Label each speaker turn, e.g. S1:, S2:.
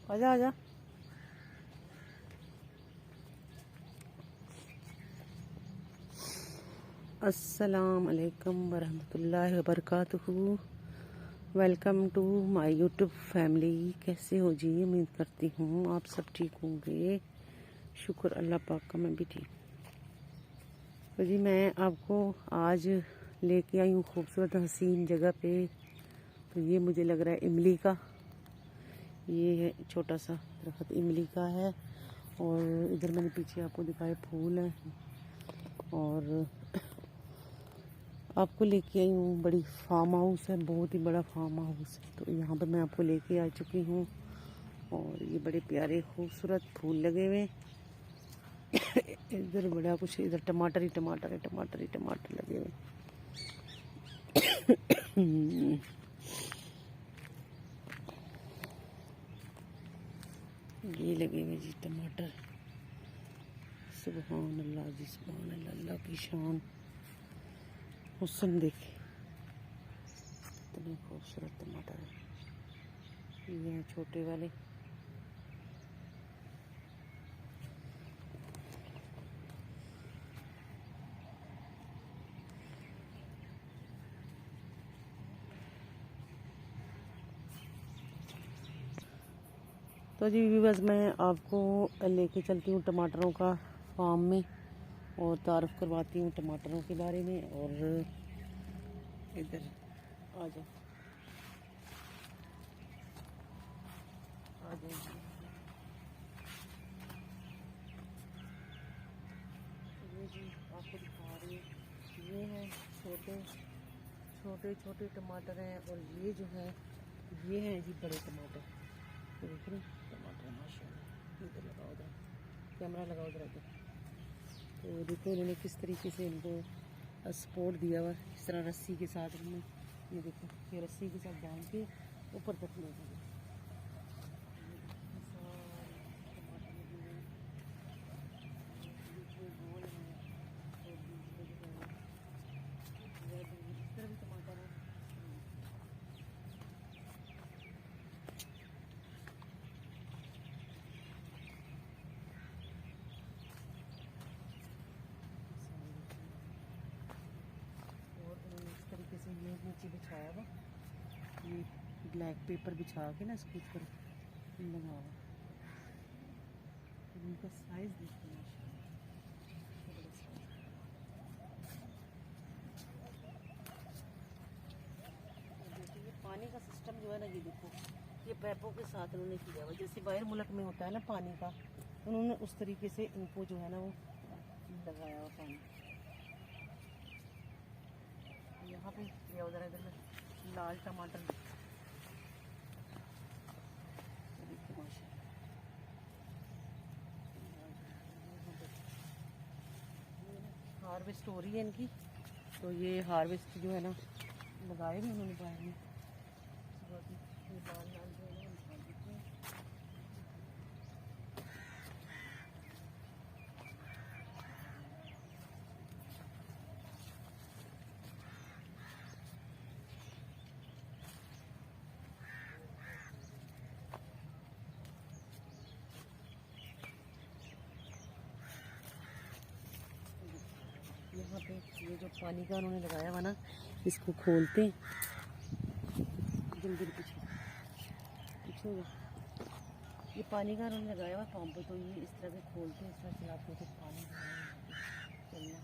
S1: आजा आजा। अस्सलाम वालेकुम वरहमतुल्लाहि वबरकातुहू। Welcome to my YouTube family. कैसे हो जी? उम्मीद करती हूँ आप सब ठीक होंगे। शुक्र अल्लाह पाक का, मैं भी ठीक। तो जी मैं आपको आज लेके आई हूँ खूबसूरत हसीन जगह पे। तो ये मुझे लग रहा है इमली का, ये है छोटा सा दरख्त इमली का है। और इधर मैंने पीछे आपको दिखाए फूल हैं। और आपको लेके आई हूँ, बड़ी फार्म हाउस है, बहुत ही बड़ा फार्म हाउस है। तो यहाँ पर मैं आपको लेके आ चुकी हूँ। और ये बड़े प्यारे खूबसूरत फूल लगे हुए। इधर बड़ा कुछ, इधर टमाटर ही टमाटर है, टमाटर ही टमाटर लगे हुए। ये लगे हुए जी टमाटर। सुभान अल्लाह जी, सुभान अल्लाह, अल्लाह की शान। हुस्न देखे, इतने खूबसूरत टमाटर है। ये हैं छोटे वाले। तो जी बस मैं आपको लेके चलती हूँ टमाटरों का फार्म में और तारफ़ करवाती हूँ टमाटरों के बारे में। और इधर आ जाओ, आ जाओ। ये जी आपको दिखा रही हूँ, ये हैं छोटे छोटे छोटे टमाटर हैं। और ये जो है ये हैं जी बड़े टमाटर। तो देख रहे हैं टमाटर माशाल्लाह। इधर लगाओ, उधर कैमरा लगाओ, उधर आके। तो देखो इन्होंने किस तरीके से इनको सपोर्ट दिया हुआ, इस तरह रस्सी के साथ उन्होंने। ये देखो ये रस्सी के साथ बांध के ऊपर तक ले गए। इस तरह भी टमाटर है। और उन्होंने इस तरीके से ये नीचे बिछाया हुआ, ये ब्लैक पेपर बिछा के ना इसके ऊपर लगा हुआ। इनका साइज देखिए माशाल्लाह, बड़ा साइज। देखिए ये पानी का सिस्टम जो है ना, ये देखो ये पैपों के साथ उन्होंने किया हुआ। जैसे बाहर मुल्क में होता है ना पानी का, उन्होंने उस तरीके से इनको जो है ना वो लगाया हुआ पानी। यहाँ पे ये उधर इधर में लाल टमाटर देखिए माशाल्लाह। हार्वेस्ट हो रही है इनकी। तो ये हार्वेस्ट जो है ना लगाए हुए उन्होंने बाहर में। ये लाल लाल जो है ना निकाल देते हैं। यहाँ पे ये जो पानी का उन्होंने लगाया हुआ ना, इसको खोलते हैं। जल्दी पीछे पीछे हो जाओ। ये पानी का उन्होंने लगाया हुआ पंप, तो ये इस तरह से खोलते हैं, इस तरह चलाते हैं तो पानी चलना।